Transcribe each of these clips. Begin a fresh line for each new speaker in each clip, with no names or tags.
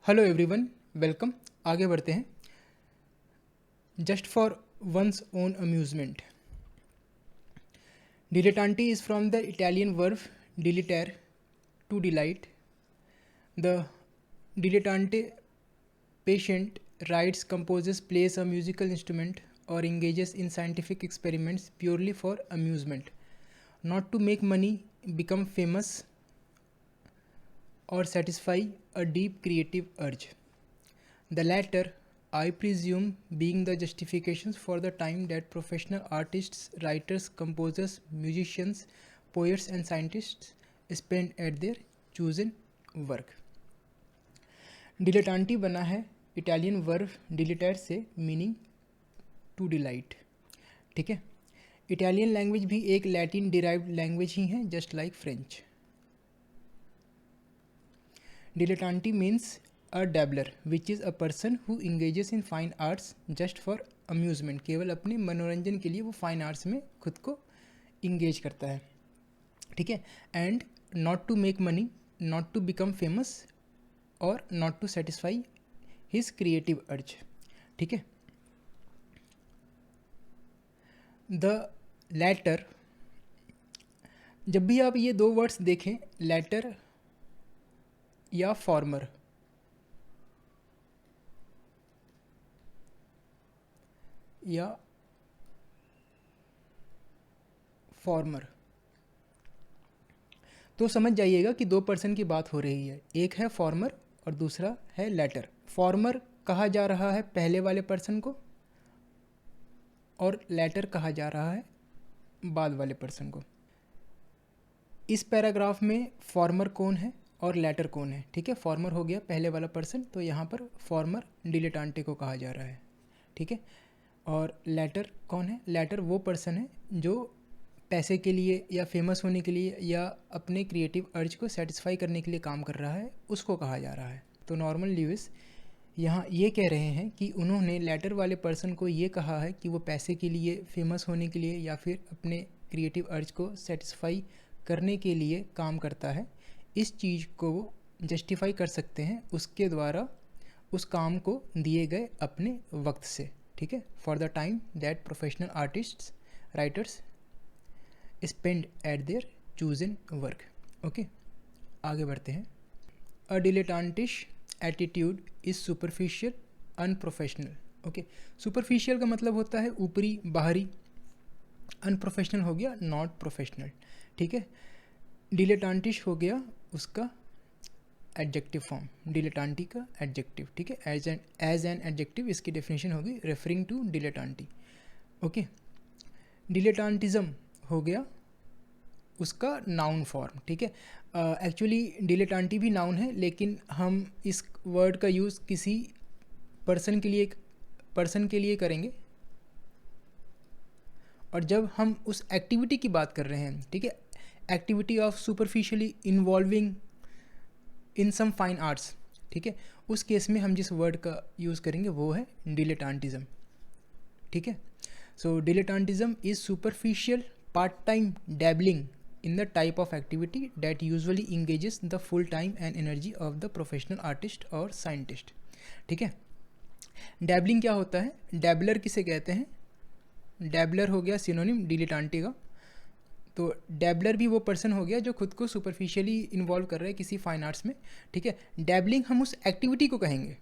Hello everyone, welcome. आगे बढ़ते हैं। Just for one's own amusement. Dilettante is from the Italian verb dilettare, to delight. The dilettante patient writes, composes, plays a musical instrument, or engages in scientific experiments purely for amusement, not to make money, become famous, or satisfy a deep creative urge. The latter, I presume, being the justifications for the time that professional artists, writers, composers, musicians, poets, and scientists spend at their chosen work. डिलेटांटी बना है Italian verb डिलिटेर से, meaning to delight. ठीक है। Italian language भी एक Latin derived language ही है, just like French. Dilettante means a dabbler which is a person who engages in fine arts just for amusement. केवल अपने मनोरंजन के लिए वो फाइन आर्ट्स में खुद को इंगेज करता है। ठीक है। And not to make money, not to become famous, और not to satisfy his creative urge. ठीक है। द लैटर, जब भी आप ये दो वर्ड्स देखें, लैटर या फॉर्मर, या फॉर्मर, तो समझ जाइएगा कि दो पर्सन की बात हो रही है। एक है फॉर्मर और दूसरा है लैटर। फॉर्मर कहा जा रहा है पहले वाले पर्सन को, और लैटर कहा जा रहा है बाद वाले पर्सन को। इस पैराग्राफ में फॉर्मर कौन है और लैटर कौन है? ठीक है। फॉर्मर हो गया पहले वाला पर्सन, तो यहाँ पर फॉर्मर डिलेटांटे को कहा जा रहा है। ठीक है। और लैटर कौन है? लैटर वो पर्सन है जो पैसे के लिए या फेमस होने के लिए या अपने क्रिएटिव अर्ज को सेटिस्फाई करने के लिए काम कर रहा है, उसको कहा जा रहा है। तो नॉर्मन ल्यूइस यहाँ ये कह रहे हैं कि उन्होंने लेटर वाले पर्सन को ये कहा है कि वो पैसे के लिए, फेमस होने के लिए या फिर अपने क्रिएटिव अर्ज को सेटिस्फाई करने के लिए काम करता है। इस चीज़ को वो जस्टिफाई कर सकते हैं उसके द्वारा, उस काम को दिए गए अपने वक्त से। ठीक है। For the time that professional artists, writers spend at their chosen work. Okay, आगे बढ़ते हैं। A dilettantish attitude is superficial, unprofessional. Okay, superficial का मतलब होता है ऊपरी, बाहरी। अनप्रोफेशनल हो गया नॉट प्रोफेशनल। ठीक है। डिलेटांटिश हो गया उसका एडजेक्टिव फॉर्म, डिलेटांटी का एडजेक्टिव। ठीक है। एज एन एडजेक्टिव इसकी डेफिनेशन होगी रेफरिंग टू डिलेटांटी। ओके। डिलेटांटिज्म हो गया उसका नाउन फॉर्म। ठीक है। एक्चुअली डिलेटांटी भी नाउन है, लेकिन हम इस वर्ड का यूज़ किसी पर्सन के लिए करेंगे, और जब हम उस एक्टिविटी की बात कर रहे हैं, ठीक है, activity of superficially involving in some fine arts, ठीक है, उस केस में हम जिस वर्ड का यूज़ करेंगे वो है डिलेटांटिज्म। ठीक है। So dilettantism is superficial part-time dabbling in the type of activity that usually engages the full time and energy of the professional artist or scientist। ठीक है। डैबलिंग क्या होता है? डैबलर किसे कहते हैं? डैबलर हो गया सिनोनिम डिलेटांटी का। तो डैबलर भी वो पर्सन हो गया जो खुद को सुपरफिशियली इन्वॉल्व कर रहा है किसी फाइन आर्ट्स में। ठीक है। डैबलिंग हम उस एक्टिविटी को कहेंगे।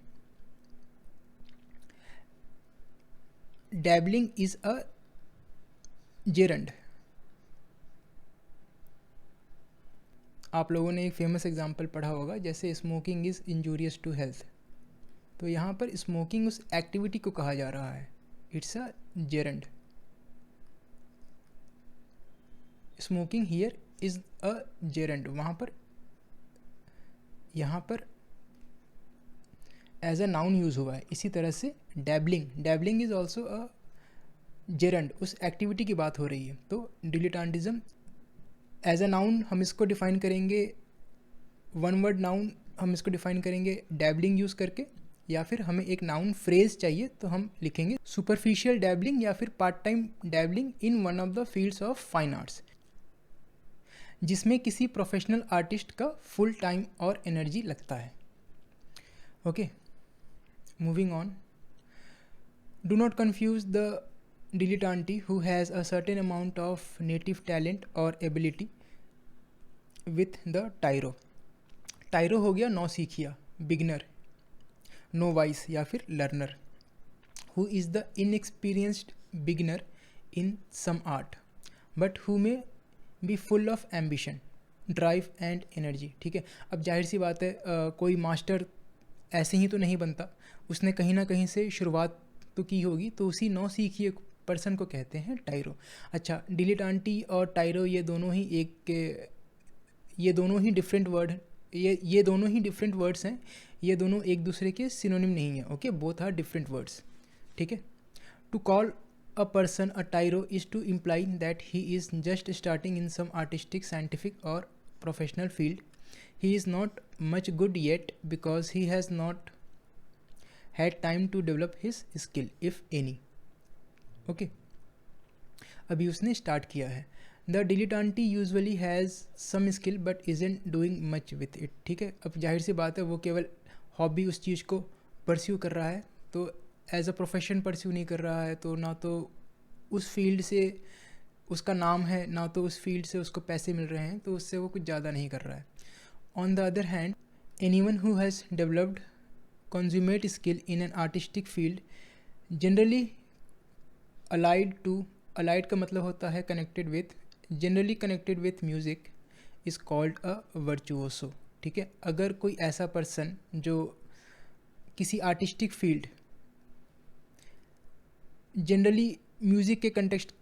Dabbling is a gerund. आप लोगों ने एक फेमस एग्जाम्पल पढ़ा होगा, जैसे smoking is injurious to health. तो यहाँ पर स्मोकिंग उस एक्टिविटी को कहा जा रहा है, it's a gerund. Smoking here is a gerund, वहाँ पर, यहाँ पर एज अ नाउन यूज़ हुआ है। इसी तरह से डैबलिंग इज ऑल्सो अ जेरंड, उस एक्टिविटी की बात हो रही है। तो डिलेटांटिज्म एज अ नाउन हम इसको डिफाइन करेंगे, वन वर्ड नाउन हम इसको डिफाइन करेंगे डैबलिंग यूज़ करके, या फिर हमें एक नाउन फ्रेज चाहिए तो हम लिखेंगे सुपरफिशियल डैबलिंग या फिर part time dabbling in one of the fields of fine arts, जिसमें किसी प्रोफेशनल आर्टिस्ट का फुल टाइम और एनर्जी लगता है। Okay, moving on. Do not confuse the dilettante who has a certain amount of native talent or ability with the tyro. टायरो हो गया नौसिखिया, beginner, novice या फिर learner, who is the inexperienced beginner in some art but who may be full of ambition, drive and energy. ठीक है, अब जाहिर सी बात है कोई मास्टर ऐसे ही तो नहीं बनता, उसने कहीं ना कहीं से शुरुआत तो की होगी, तो उसी नौसिखिए पर्सन को कहते हैं टायरो. अच्छा, डिलेटांटी और टायरो ये दोनों ही डिफरेंट वर्ड, ये दोनों ही डिफरेंट वर्ड्स हैं, ये दोनों एक दूसरे के सिनोनिम नहीं है. Okay, both are different words. ठीक है. To call a person a tyro is to imply that he is just starting in some artistic, scientific और professional field. He is not much good yet because he has not had time to develop his skill, if any. Okay, अभी उसने start किया है. The dilettante usually has some skill but isn't doing much with it. ठीक है, अब जाहिर सी बात है वो केवल हॉबी उस चीज़ को परस्यू कर रहा है, तो एज अ प्रोफेशन परस्यू नहीं कर रहा है, तो ना तो उस फील्ड से उसका नाम है, ना तो उस फील्ड से उसको पैसे मिल रहे हैं, तो उससे वो कुछ ज़्यादा नहीं कर रहा है. On the other hand, anyone who has developed consummate skill in an artistic field, generally allied का मतलब होता है connected with, generally connected with music, is called a virtuoso. ठीक है, अगर कोई ऐसा पर्सन जो किसी आर्टिस्टिक फील्ड, जनरली म्यूज़िक के कंटेक्स्ट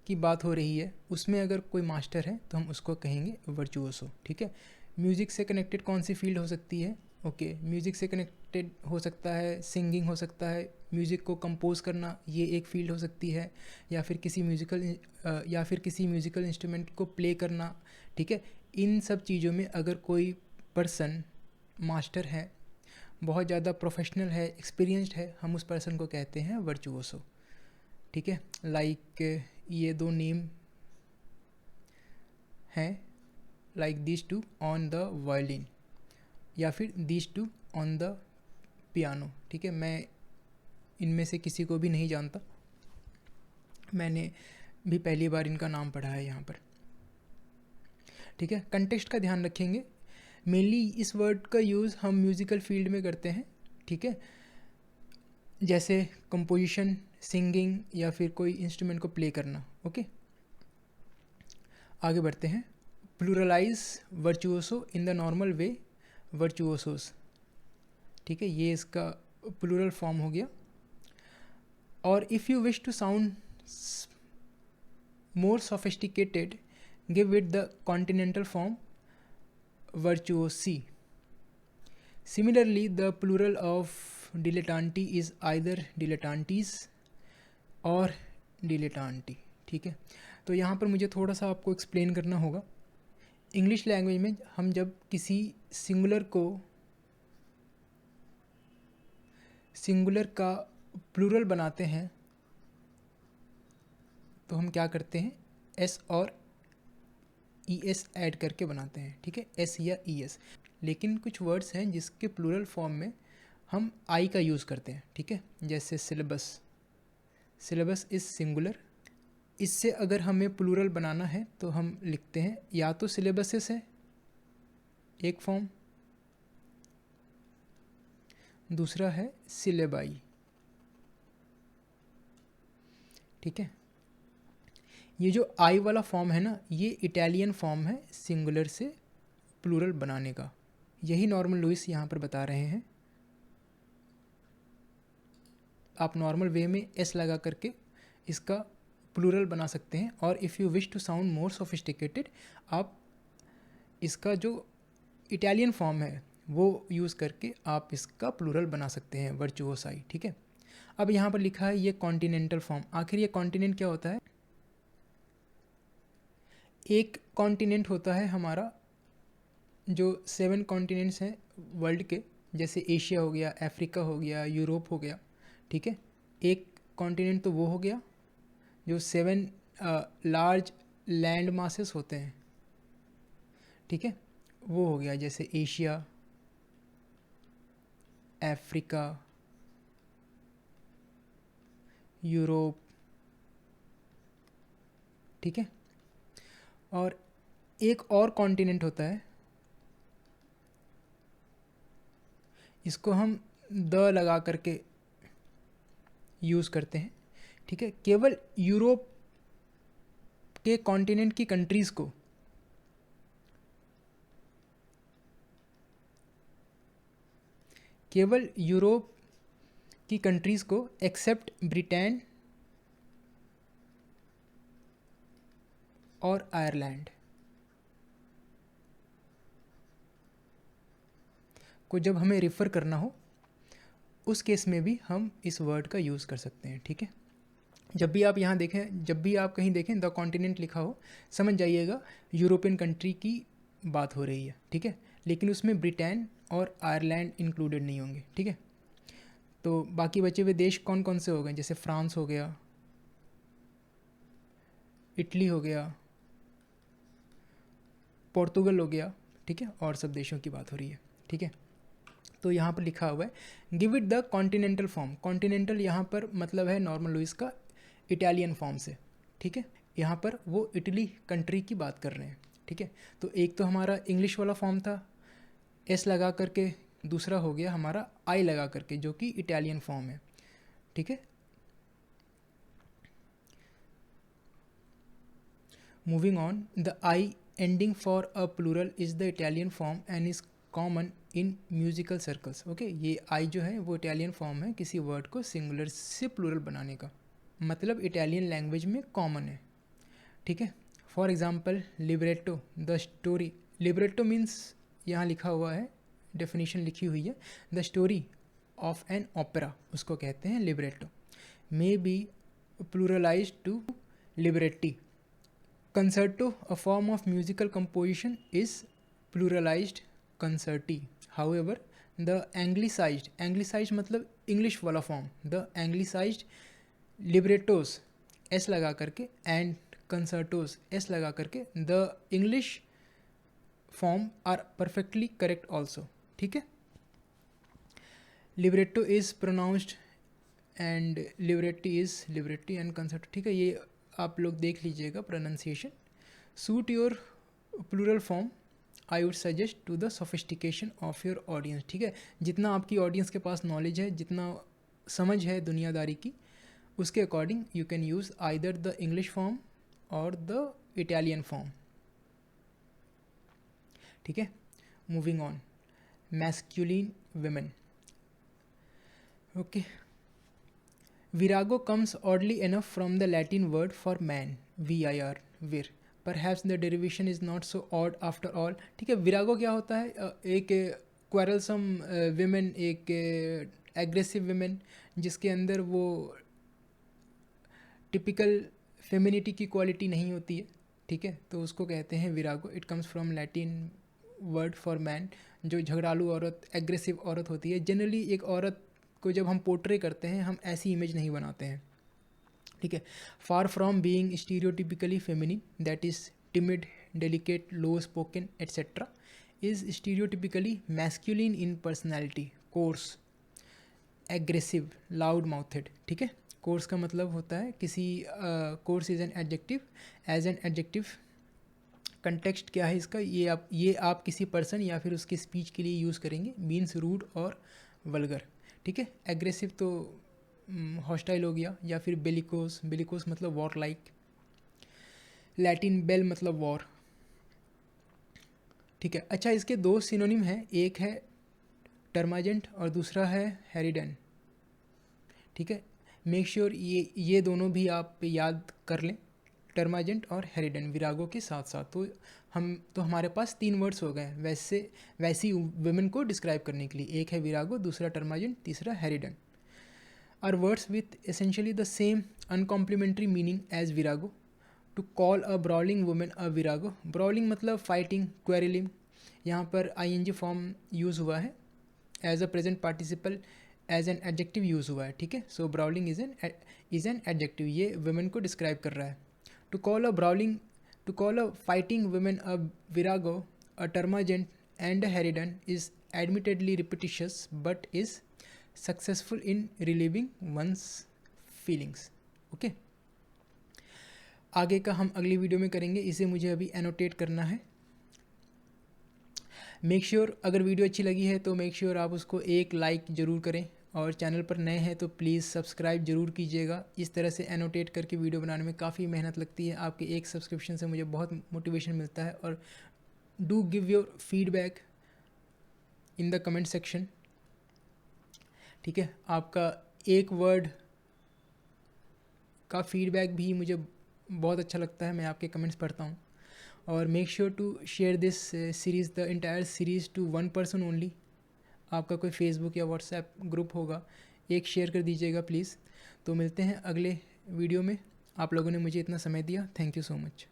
की बात हो रही है, उसमें अगर कोई मास्टर है तो हम उसको कहेंगे वर्चुओसो. ठीक है, म्यूज़िक से कनेक्टेड कौन सी फील्ड हो सकती है? ओके, म्यूज़िक से कनेक्टेड हो सकता है सिंगिंग, हो सकता है म्यूज़िक को कंपोज करना, ये एक फील्ड हो सकती है, या फिर किसी म्यूज़िकल इंस्ट्रूमेंट को प्ले करना. ठीक है, इन सब चीज़ों में अगर कोई पर्सन मास्टर है, बहुत ज़्यादा प्रोफेशनल है, एक्सपीरियंस्ड है, हम उस पर्सन को कहते हैं वर्चुओसो. ठीक है, लाइक ये दो नेम हैं, like this two on the violin या फिर this two on the piano. ठीक है, मैं इनमें से किसी को भी नहीं जानता, मैंने भी पहली बार इनका नाम पढ़ा है यहाँ पर. ठीक है, कंटेक्स्ट का ध्यान रखेंगे. मेनली इस वर्ड का यूज़ हम म्यूज़िकल फील्ड में करते हैं. ठीक है, जैसे कंपोजिशन, सिंगिंग या फिर कोई इंस्ट्रूमेंट को प्ले करना. ओके, आगे बढ़ते हैं. Pluralize virtuoso in the normal way, virtuosos. ठीक है, ये इसका प्लूरल फॉर्म हो गया. और if you wish to sound more sophisticated, give it the continental form virtuosi. Similarly, the plural of dilettanti is either dilettantes or dilettanti. ठीक है, तो यहाँ पर मुझे थोड़ा सा आपको एक्सप्लेन करना होगा. इंग्लिश लैंग्वेज में हम जब किसी सिंगुलर का प्लूरल बनाते हैं तो हम क्या करते हैं, एस और ई एस ऐड करके बनाते हैं. ठीक है, एस या ई एस. लेकिन कुछ वर्ड्स हैं जिसके प्लूरल फॉर्म में हम आई का यूज़ करते हैं. ठीक है, जैसे सिलेबस. Syllabus is singular. इससे अगर हमें प्लूरल बनाना है तो हम लिखते हैं या तो सिलेबसेस है एक फॉर्म, दूसरा है सिलेबाई. ठीक है, ये जो आई वाला फॉर्म है ना, ये इटालियन फॉर्म है सिंगुलर से प्लूरल बनाने का. यही नॉर्मन लुइस यहाँ पर बता रहे हैं. आप नॉर्मल वे में एस लगा करके इसका प्लूरल बना सकते हैं. और if you wish to sound more sophisticated, आप इसका जो इटालियन फॉर्म है वो यूज़ करके आप इसका प्लूरल बना सकते हैं, वर्चुओसाई. ठीक है, अब यहाँ पर लिखा है ये कॉन्टिनेंटल फॉर्म. आखिर ये कॉन्टिनेंट क्या होता है? एक कॉन्टिनेंट होता है हमारा, जो 7 कॉन्टिनेंट्स हैं वर्ल्ड के, जैसे एशिया हो गया, अफ्रीका हो गया, यूरोप हो गया. ठीक है, एक कॉन्टिनेंट तो वो हो गया जो 7 लार्ज लैंड मासेस होते हैं. ठीक है, वो हो गया, जैसे एशिया, अफ्रीका, यूरोप, ठीक है। और एक और कॉन्टिनेंट होता है, इसको हम द लगा करके यूज़ करते हैं, ठीक है। केवल यूरोप के कॉन्टिनेंट की कंट्रीज़ को केवल यूरोप की कंट्रीज़ को एक्सेप्ट ब्रिटेन और आयरलैंड को जब हमें रिफ़र करना हो उस केस में भी हम इस वर्ड का यूज़ कर सकते हैं, ठीक है। जब भी आप यहाँ देखें, जब भी आप कहीं देखें द कॉन्टिनेंट लिखा हो, समझ जाइएगा यूरोपियन कंट्री की बात हो रही है, ठीक है। लेकिन उसमें ब्रिटेन और आयरलैंड इंक्लूडेड नहीं होंगे, ठीक है। तो बाकी बचे हुए देश कौन कौन से हो गए, जैसे फ्रांस हो गया, इटली हो गया, पोर्तुगल हो गया, ठीक है। और सब देशों की बात हो रही है, ठीक है। तो यहाँ पर लिखा हुआ है give it the continental form. Continental यहाँ पर मतलब है नॉर्मन लुइस का इटालियन फॉर्म से, ठीक है। यहाँ पर वो इटली कंट्री की बात कर रहे हैं, ठीक है। तो एक तो हमारा इंग्लिश वाला फॉर्म था एस लगा करके, दूसरा हो गया हमारा आई लगा करके जो कि इटालियन फॉर्म है, ठीक है। Moving on, the I ending for a plural is the Italian form and is common in musical circles. Okay, ये आई जो है वो इटालियन फॉर्म है किसी वर्ड को सिंगुलर से प्लूरल बनाने का, मतलब इटालियन लैंग्वेज में कॉमन है, ठीक है। For example libretto, the story. Libretto means यहाँ लिखा हुआ है, डेफिनेशन लिखी हुई है, the story of an opera, उसको कहते हैं libretto. May be pluralized to libretti. Concerto, a form of musical composition, is pluralized concerti. However, the anglicized मतलब इंग्लिश वाला form, the anglicized librettos s लगा करके and concertos s लगा करके, the English form are perfectly correct also, ठीक है। libretto is pronounced and libretti is libretti and concerto, ठीक है। ये आप लोग देख लीजिएगा pronunciation. Suit your plural form, I would suggest to the sophistication of your audience, ठीक है। जितना आपकी ऑडियंस के पास नॉलेज है, जितना समझ है दुनियादारी की, उसके according you can use either the English form और द इटालियन फॉर्म, ठीक है। Moving on, masculine women. Okay, Virago comes oddly enough from the Latin word for man, vir, vir. Perhaps the derivation is not so odd after all. ठीक है, विरागो क्या होता है? एक क्वेरलसम women, एक एग्रेसिव विमेन, जिसके अंदर वो टिपिकल फेमिनिटी की क्वालिटी नहीं होती है, ठीक है। तो उसको कहते हैं virago. It comes from Latin word for man, जो झगड़ालू औरत, एग्रेसिव औरत होती है। जनरली एक औरत को जब हम पोर्ट्रे करते हैं, हम ऐसी इमेज नहीं बनाते हैं, ठीक है। Far from being stereotypically feminine, that is timid, delicate, low spoken etcetera, is stereotypically masculine in personality, coarse, aggressive, loud mouthed, ठीक है। कोर्स का मतलब होता है किसी, coarse is an adjective, as an adjective context क्या है इसका, ये आप किसी पर्सन या फिर उसके स्पीच के लिए यूज़ करेंगे, मीन्स रूड और वल्गर, ठीक है। एग्रेसिव तो हॉस्टाइल हो गया, या फिर बेलिकोस, बेलिकोस मतलब वॉर लाइक। लैटिन बेल मतलब वॉर, ठीक है। अच्छा, इसके दो सिनोनिम हैं, एक है टर्माजेंट और दूसरा है हेरिडन, ठीक है। मेक श्योर ये दोनों भी आप याद कर लें, टर्माजेंट और हेरिडन विरागो के साथ साथ। तो हमारे पास 3 वर्ड्स हो गए वैसी वुमेन को डिस्क्राइब करने के लिए। एक है विरागो, दूसरा टर्माजेंट, तीसरा harridan. Are words with essentially the same uncomplimentary meaning as virago. To call a brawling women a virago, brawling मतलब फाइटिंग, क्वेरलिंग, यहाँ पर आईएनजी फॉर्म यूज़ हुआ है, as a present participle, as an adjective use हुआ है, ठीक है। So brawling is an adjective, ये वुमेन को डिस्क्राइब कर रहा है। To call a fighting woman a virago, a termagant and a heridon is admittedly repetitious but is successful in relieving one's feelings. Okay, आगे का हम अगली वीडियो में करेंगे, इसे मुझे अभी एनोटेट करना है। मेक श्योर अगर वीडियो अच्छी लगी है तो मेक श्योर आप उसको एक लाइक ज़रूर करें, और चैनल पर नए हैं तो प्लीज़ सब्सक्राइब ज़रूर कीजिएगा। इस तरह से एनोटेट करके वीडियो बनाने में काफ़ी मेहनत लगती है, आपके एक सब्सक्रिप्शन से मुझे बहुत मोटिवेशन मिलता है। और do give your feedback in the comment section, ठीक है। आपका एक वर्ड का फीडबैक भी मुझे बहुत अच्छा लगता है, मैं आपके कमेंट्स पढ़ता हूँ। और make sure to share this series, the entire series to one person only. आपका कोई फेसबुक या व्हाट्सएप ग्रुप होगा, एक शेयर कर दीजिएगा प्लीज़। तो मिलते हैं अगले वीडियो में। आप लोगों ने मुझे इतना समय दिया, थैंक यू सो मच।